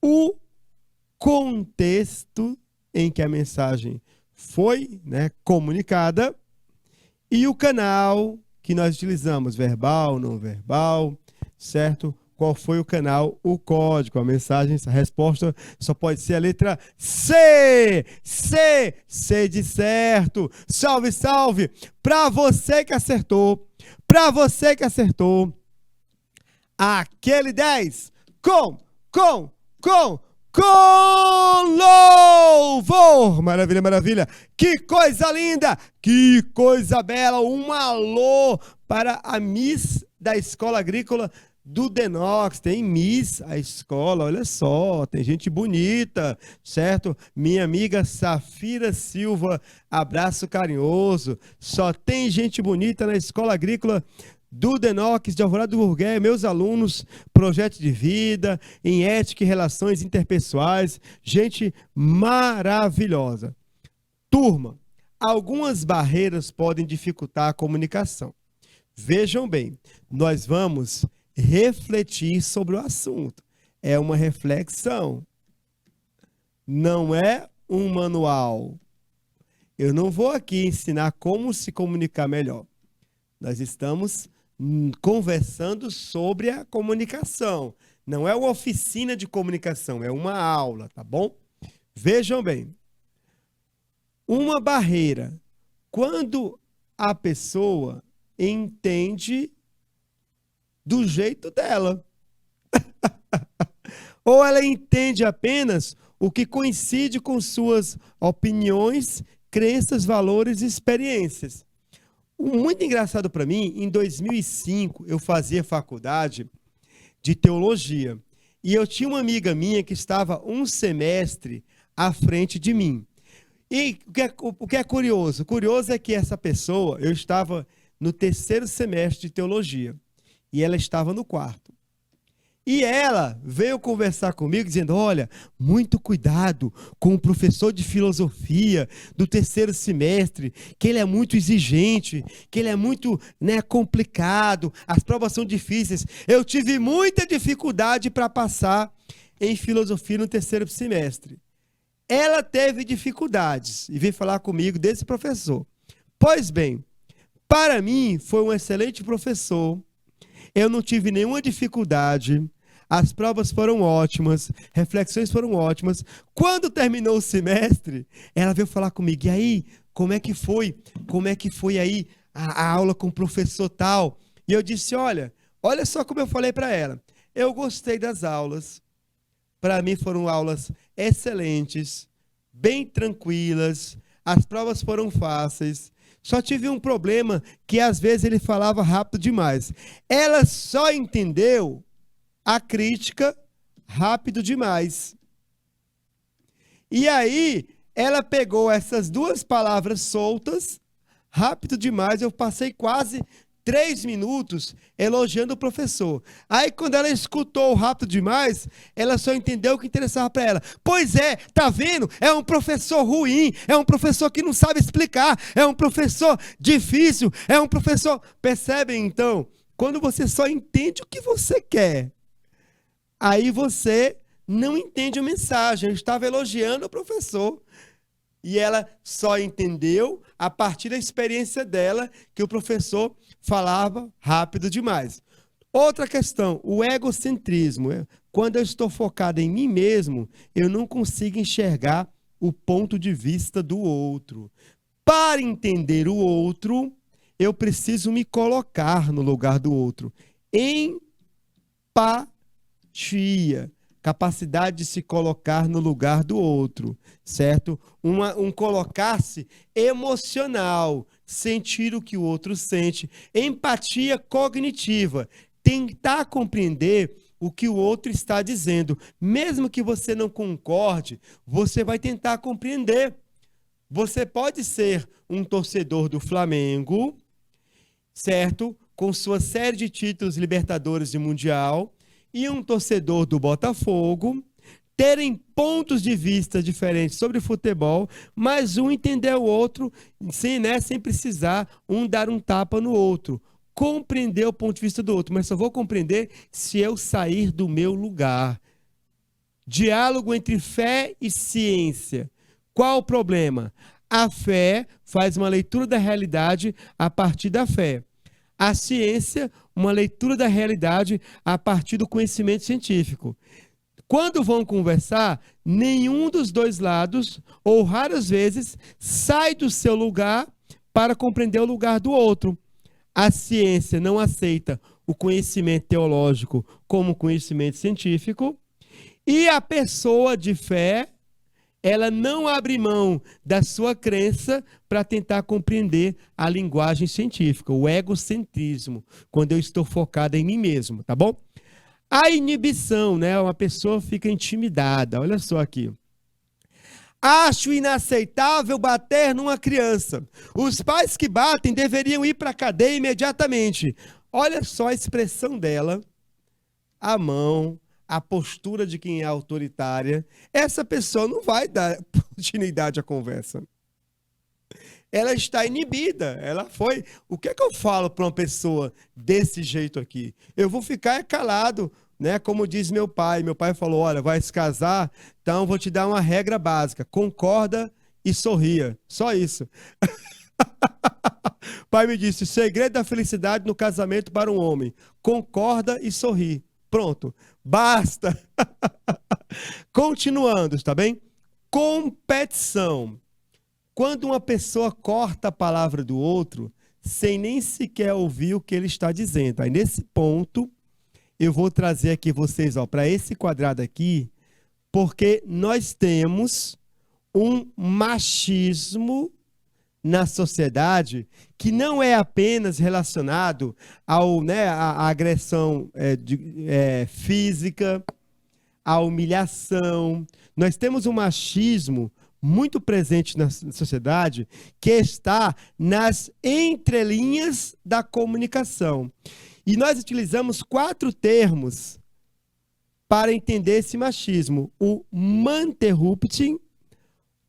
O contexto em que a mensagem foi, né, comunicada e o canal que nós utilizamos, verbal, não verbal, certo? Qual foi o canal, o código, a mensagem, a resposta só pode ser a letra C. C de certo. Salve, salve! Para você que acertou, aquele 10 com louvor! Maravilha, maravilha! Que coisa linda! Que coisa bela! Um alô para a Miss da Escola Agrícola do Denox. Tem Miss, a escola, olha só, tem gente bonita, certo? Minha amiga Safira Silva, abraço carinhoso. Só tem gente bonita na Escola Agrícola do Denox de Alvorada do Gurgué, meus alunos, projeto de vida, em ética e relações interpessoais, gente maravilhosa. Turma, algumas barreiras podem dificultar a comunicação. Vejam bem, nós vamos refletir sobre o assunto. É uma reflexão, não é um manual. Eu não vou aqui ensinar como se comunicar melhor. Nós estamos conversando sobre a comunicação. Não é uma oficina de comunicação, é uma aula, tá bom? Vejam bem. Uma barreira, quando a pessoa entende do jeito dela. Ou ela entende apenas o que coincide com suas opiniões, crenças, valores e experiências. Muito engraçado para mim, em 2005, eu fazia faculdade de teologia. E eu tinha uma amiga minha que estava um semestre à frente de mim. E o que é curioso? Curioso é que essa pessoa, eu estava no 3º semestre de teologia. E ela estava no 4º. E ela veio conversar comigo dizendo, olha, muito cuidado com o professor de filosofia do 3º semestre, que ele é muito exigente, que ele é muito complicado, as provas são difíceis. Eu tive muita dificuldade para passar em filosofia no 3º semestre. Ela teve dificuldades e veio falar comigo desse professor. Pois bem, para mim foi um excelente professor, eu não tive nenhuma dificuldade. As provas foram ótimas, reflexões foram ótimas. Quando terminou o semestre, ela veio falar comigo, e aí, como é que foi? Como é que foi aí a aula com o professor tal? E eu disse, olha só como eu falei para ela. Eu gostei das aulas. Para mim foram aulas excelentes, bem tranquilas. As provas foram fáceis. Só tive um problema, que às vezes ele falava rápido demais. Ela só entendeu a crítica rápido demais. E aí, ela pegou essas 2 palavras soltas, rápido demais, eu passei quase 3 minutos elogiando o professor. Aí, quando ela escutou rápido demais, ela só entendeu o que interessava para ela. Pois é, tá vendo? É um professor ruim, é um professor que não sabe explicar, é um professor difícil, é um professor... Percebem, então? Quando você só entende o que você quer, aí você não entende a mensagem. Eu estava elogiando o professor e ela só entendeu a partir da experiência dela que o professor falava rápido demais. Outra questão, o egocentrismo. Quando eu estou focado em mim mesmo, eu não consigo enxergar o ponto de vista do outro. Para entender o outro, eu preciso me colocar no lugar do outro. Empatia. Capacidade de se colocar no lugar do outro, certo? Um colocar-se emocional, sentir o que o outro sente. Empatia cognitiva, tentar compreender o que o outro está dizendo. Mesmo que você não concorde, você vai tentar compreender. Você pode ser um torcedor do Flamengo, certo? Com sua série de títulos Libertadores e Mundial, e um torcedor do Botafogo, terem pontos de vista diferentes sobre futebol, mas um entender o outro sem precisar um dar um tapa no outro. Compreender o ponto de vista do outro, mas só vou compreender se eu sair do meu lugar. Diálogo entre fé e ciência. Qual o problema? A fé faz uma leitura da realidade a partir da fé. A ciência, uma leitura da realidade a partir do conhecimento científico. Quando vão conversar, nenhum dos dois lados, ou raras vezes, sai do seu lugar para compreender o lugar do outro. A ciência não aceita o conhecimento teológico como conhecimento científico, e a pessoa de fé, ela não abre mão da sua crença para tentar compreender a linguagem científica, o egocentrismo, quando eu estou focado em mim mesmo, tá bom? A inibição, né? Uma pessoa fica intimidada, olha só aqui. Acho inaceitável bater numa criança. Os pais que batem deveriam ir para a cadeia imediatamente. Olha só a expressão dela, a mão, a postura de quem é autoritária. Essa pessoa não vai dar continuidade à conversa. Ela está inibida. Ela foi. O que é que eu falo para uma pessoa desse jeito aqui? Eu vou ficar calado, né? Como diz meu pai. Meu pai falou: olha, vai se casar, então vou te dar uma regra básica. Concorda e sorria. Só isso. Pai me disse: o segredo da felicidade no casamento para um homem: concorda e sorri. Pronto. Basta. Continuando, está bem? Competição. Quando uma pessoa corta a palavra do outro, sem nem sequer ouvir o que ele está dizendo. Aí, nesse ponto, eu vou trazer aqui vocês para esse quadrado aqui, porque nós temos um machismo na sociedade que não é apenas relacionado ao, né, à agressão física, à humilhação. Nós temos um machismo muito presente na sociedade, que está nas entrelinhas da comunicação. E nós utilizamos 4 termos para entender esse machismo: o manterrupting,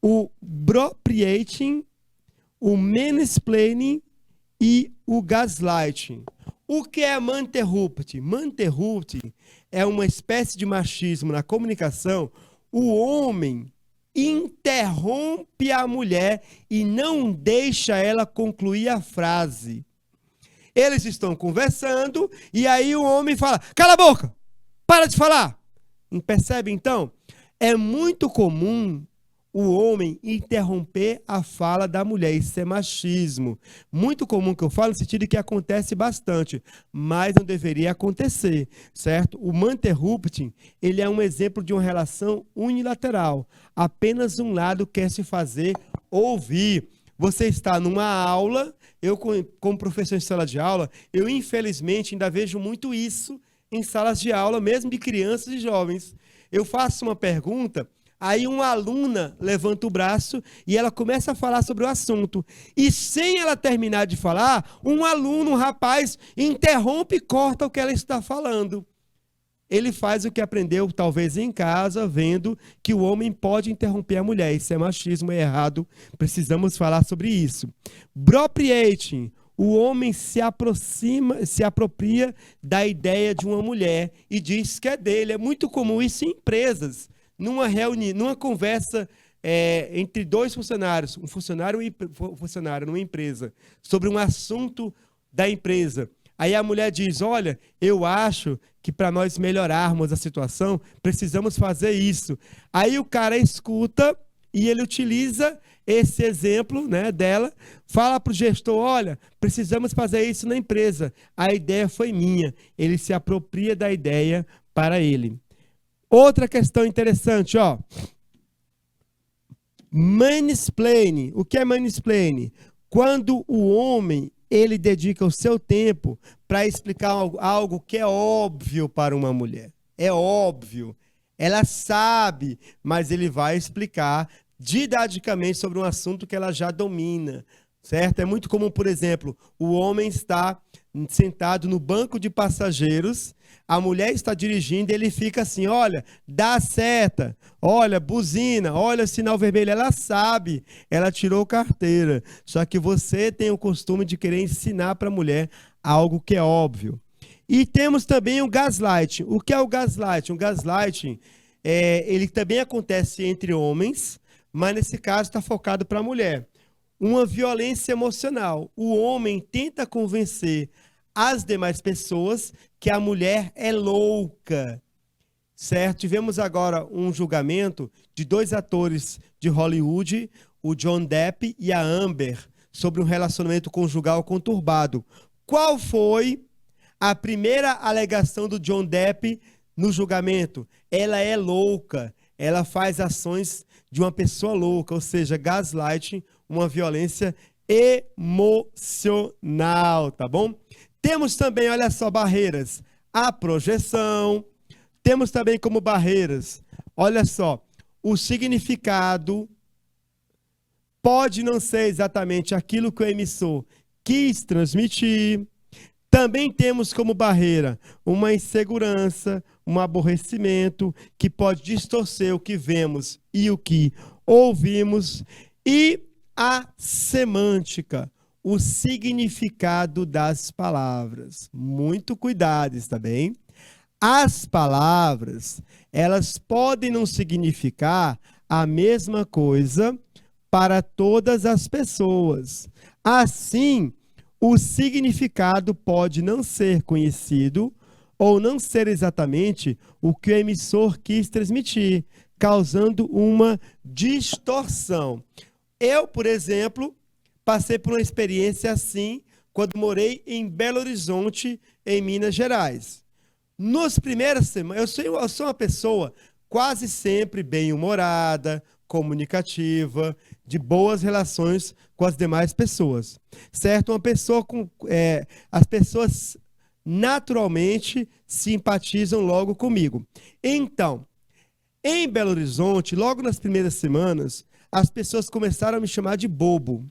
o bropriating, o mansplaining e o gaslighting. O que é manterrupting? Manterrupting é uma espécie de machismo na comunicação. O homem interrompe a mulher e não deixa ela concluir a frase. Eles estão conversando e aí o homem fala: cala a boca, para de falar. Percebe então? É muito comum o homem interromper a fala da mulher. Isso é machismo. Muito comum que eu falo, no sentido de que acontece bastante, mas não deveria acontecer, certo? O manterrupting, ele é um exemplo de uma relação unilateral. Apenas um lado quer se fazer ouvir. Você está numa aula, eu como professor em sala de aula, eu infelizmente ainda vejo muito isso em salas de aula, mesmo de crianças e jovens. Eu faço uma pergunta, aí uma aluna levanta o braço e ela começa a falar sobre o assunto. E sem ela terminar de falar, um aluno, um rapaz, interrompe e corta o que ela está falando. Ele faz o que aprendeu, talvez em casa, vendo que o homem pode interromper a mulher. Isso é machismo, é errado. Precisamos falar sobre isso. Bropriating. O homem se apropria da ideia de uma mulher e diz que é dele. É muito comum isso em empresas. Numa reunião, numa conversa entre 2 funcionários, um funcionário e um funcionário numa empresa, sobre um assunto da empresa. Aí a mulher diz: olha, eu acho que para nós melhorarmos a situação, precisamos fazer isso. Aí o cara escuta e ele utiliza esse exemplo, né, dela, fala para o gestor: olha, precisamos fazer isso na empresa. A ideia foi minha. Ele se apropria da ideia para ele. Outra questão interessante, ó. Mansplaining. O que é mansplaining? Quando o homem ele dedica o seu tempo para explicar algo que é óbvio para uma mulher. É óbvio. Ela sabe, mas ele vai explicar didaticamente sobre um assunto que ela já domina, certo? É muito comum, por exemplo, o homem está sentado no banco de passageiros, a mulher está dirigindo e ele fica assim: olha, dá a seta, olha, buzina, olha o sinal vermelho. Ela sabe, ela tirou carteira, só que você tem o costume de querer ensinar para a mulher algo que é óbvio. E temos também o gaslighting. O que é o gaslighting? O gaslighting, ele também acontece entre homens, mas nesse caso está focado para a mulher. Uma violência emocional. O homem tenta convencer as demais pessoas que a mulher é louca, certo? Tivemos agora um julgamento de 2 atores de Hollywood, o John Depp e a Amber, sobre um relacionamento conjugal conturbado. Qual foi a primeira alegação do John Depp no julgamento? Ela é louca, ela faz ações de uma pessoa louca, ou seja, gaslighting, uma violência emocional, tá bom? Temos também, olha só, barreiras. A projeção. Temos também como barreiras, olha só, o significado pode não ser exatamente aquilo que o emissor quis transmitir. Também temos como barreira uma insegurança, um aborrecimento que pode distorcer o que vemos e o que ouvimos, e a semântica, o significado das palavras. Muito cuidado, está bem? As palavras, elas podem não significar a mesma coisa para todas as pessoas. Assim, o significado pode não ser conhecido ou não ser exatamente o que o emissor quis transmitir, causando uma distorção. Eu, por exemplo, passei por uma experiência assim quando morei em Belo Horizonte, em Minas Gerais. Nas primeiras semanas, eu sou uma pessoa quase sempre bem-humorada, comunicativa, de boas relações com as demais pessoas, certo? Uma pessoa com... as pessoas naturalmente simpatizam logo comigo. Então, em Belo Horizonte, logo nas primeiras semanas, as pessoas começaram a me chamar de bobo.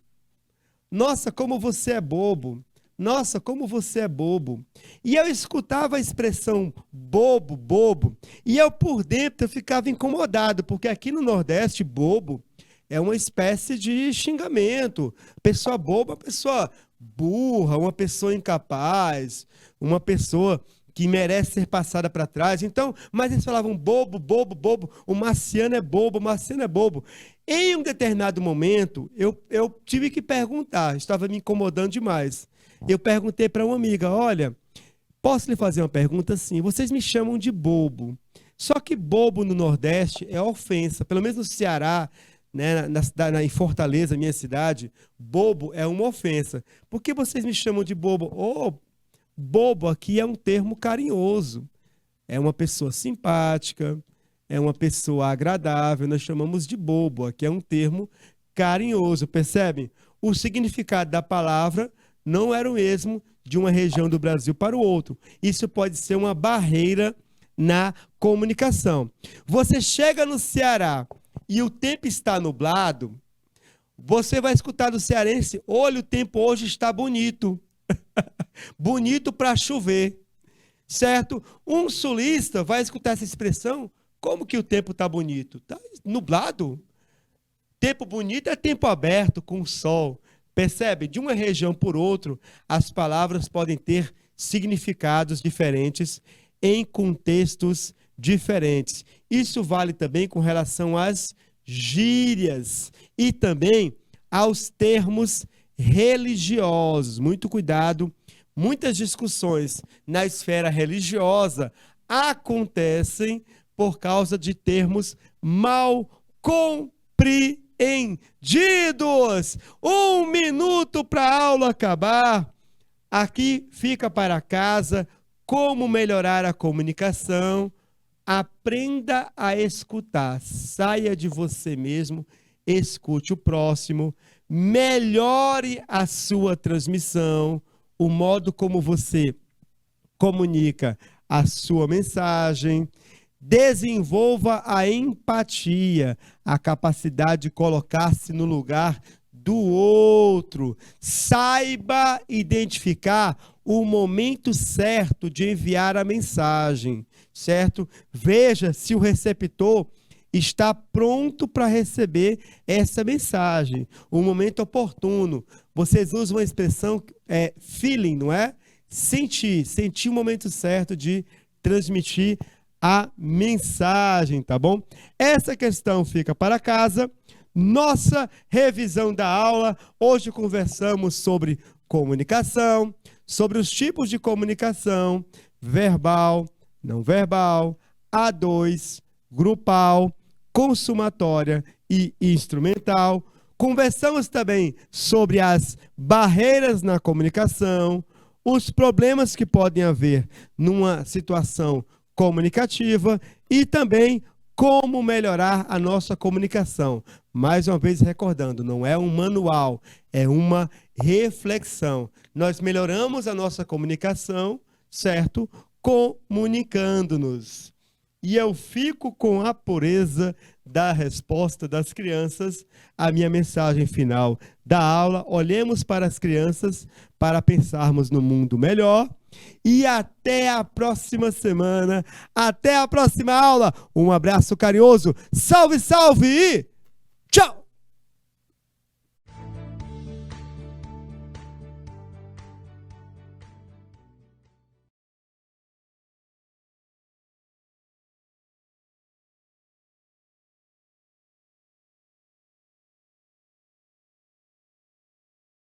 Nossa, como você é bobo. Nossa, como você é bobo. E eu escutava a expressão bobo, bobo, e eu por dentro eu ficava incomodado, porque aqui no Nordeste, bobo é uma espécie de xingamento. Pessoa boba, uma pessoa burra, uma pessoa incapaz, uma pessoa que merece ser passada para trás. Então, mas eles falavam bobo, bobo, bobo, o marciano é bobo, o marciano é bobo. Em um determinado momento, eu tive que perguntar, estava me incomodando demais. Eu perguntei para uma amiga, olha, posso lhe fazer uma pergunta assim? Vocês me chamam de bobo. Só que bobo no Nordeste é ofensa. Pelo menos no Ceará, né, em Fortaleza, minha cidade, bobo é uma ofensa. Por que vocês me chamam de bobo? Oh, bobo aqui é um termo carinhoso. É uma pessoa simpática, é uma pessoa agradável. Nós chamamos de bobo. Aqui é um termo carinhoso, percebem? O significado da palavra não era o mesmo de uma região do Brasil para o outro. Isso pode ser uma barreira na comunicação. Você chega no Ceará e o tempo está nublado, você vai escutar do cearense, olha, o tempo hoje está bonito. Bonito para chover, certo? Um sulista vai escutar essa expressão, como que o tempo está bonito? Está nublado. Tempo bonito é tempo aberto, com sol. Percebe? De uma região por outra, as palavras podem ter significados diferentes em contextos diferentes. Isso vale também com relação às gírias e também aos termos religiosos. Muito cuidado, muitas discussões na esfera religiosa acontecem por causa de termos mal compreendidos. 1 minuto para a aula acabar. Aqui fica para casa como melhorar a comunicação. Aprenda a escutar. Saia de você mesmo, escute o próximo. Melhore a sua transmissão, o modo como você comunica a sua mensagem. Desenvolva a empatia, a capacidade de colocar-se no lugar do outro. Saiba identificar o momento certo de enviar a mensagem, certo? Veja se o receptor está pronto para receber essa mensagem, o momento oportuno. Vocês usam uma expressão, feeling, não é? Sentir o momento certo de transmitir a mensagem, tá bom? Essa questão fica para casa. Nossa revisão da aula. Hoje conversamos sobre comunicação, sobre os tipos de comunicação, verbal, não verbal, A2, grupal, consumatória e instrumental. Conversamos também sobre as barreiras na comunicação, os problemas que podem haver numa situação comunicativa e também como melhorar a nossa comunicação. Mais uma vez recordando, não é um manual, é uma reflexão. Nós melhoramos a nossa comunicação, certo? Comunicando-nos. e eu fico com a pureza da resposta das crianças. A minha mensagem final da aula: olhemos para as crianças para pensarmos no mundo melhor. E até a próxima semana, até a próxima aula. Um abraço carinhoso. Salve, salve!